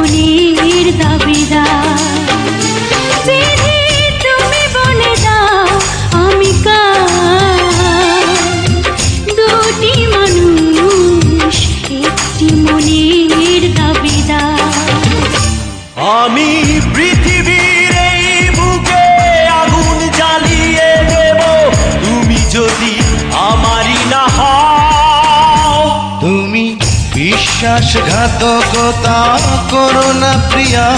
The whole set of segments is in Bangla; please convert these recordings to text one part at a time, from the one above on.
মনের দাবিদার। বিধি তুমি বলে দাও আমি কার, দুটি মানুষ একটি মনের দাবিদার। আমি পৃথিবীর এই বুকে আগুন জ্বালিয়ে দেব, তুমি যদি আমারই না হও। তুমি বিশ্বাসঘাতকতা করো না প্রিয়া,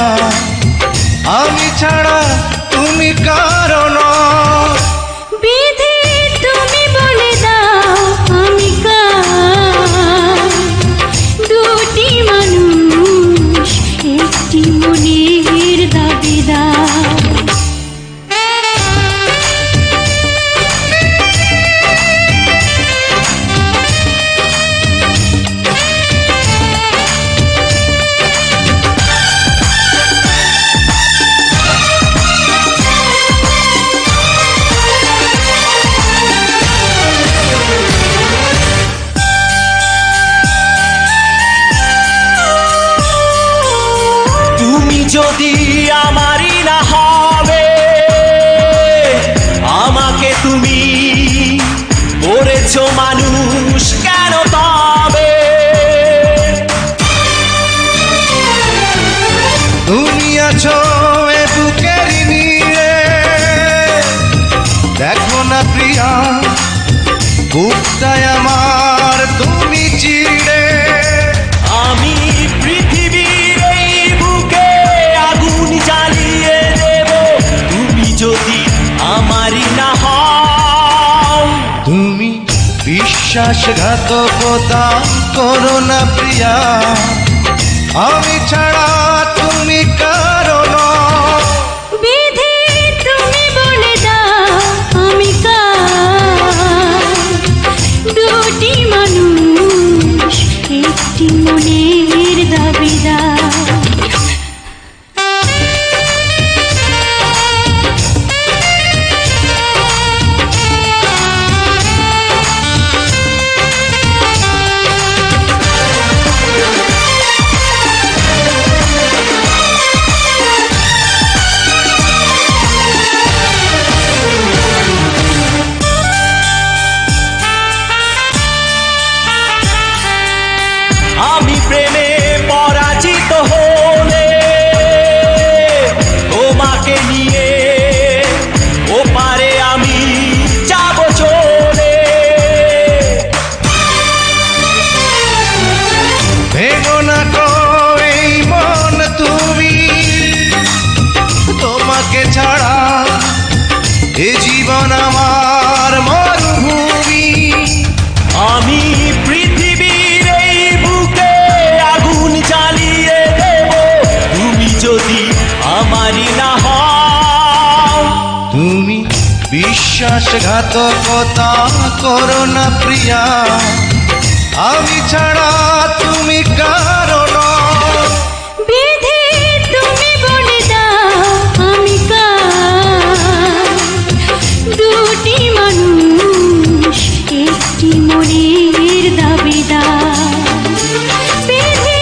আমি ছাড়া তুমি কারো নও। বিধি তুমি বলে দাও আমি কার, দুটি মানুষ একটি মনের দাবিদার। যদি আমারই না হবে, আমাকে তুমি করেছো মানুষ কেন তবে? তুমি আছো এ বুকের নিয়ে, দেখো না প্রিয়া বুকটায় আমার তুমি চিড়ে। আমি পৃথিবীর এই বুকে আগুন জ্বালিয়ে দেব, তুমি যদি আমারই না হও। তুমি বিশ্বাসঘাতকতা করো না প্রিয়া, আমি ছাড়া তুমি কারো নও। বিধি তুমি বলে দাও আমি কার, দুটি মানুষ একটি মনের দাবিদার। আমি প্রেমে পরাজিত হলে তোমাকে নিয়ে ওপারে আমি যাব চলে। ভেঙো না গো এই মন তুমি, তোমাকে ছাড়া এ জীবন আমার মরুভূমি। আমি পৃথিবীর এই বুকে আগুন জ্বালিয়ে দেব, তুমি যদি আমারই না হও। তুমি বিশ্বাসঘাতকতা করো না প্রিয়া, আমি ছাড়া তুমি কারো নও। বিধি তুমি বলে দাও আমি কার, দুটি মানুষ একটি মনের দাবিদার। বিধি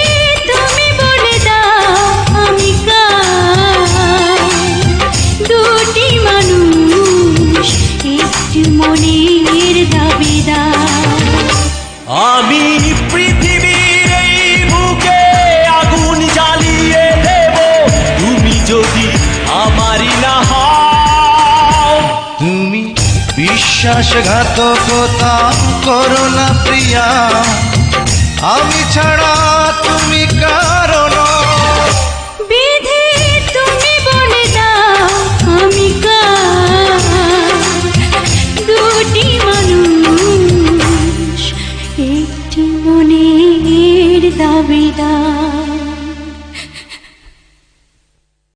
তুমি বলে দাও আমি কার, দুটি মানুষ একটি মনের দাবিদার। আমি পৃথিবীর এই বুকে আগুন জ্বালিয়ে দেব, তুমি যদি আমারই না হও। তুমি বিশ্বাসঘাতকতা করো না প্রিয়া, আমি ছাড়া তুমি কারো নও। বিধি তুমি বলে দাও আমি কার, দুটি মানুষ একটি মনের দাবিদার।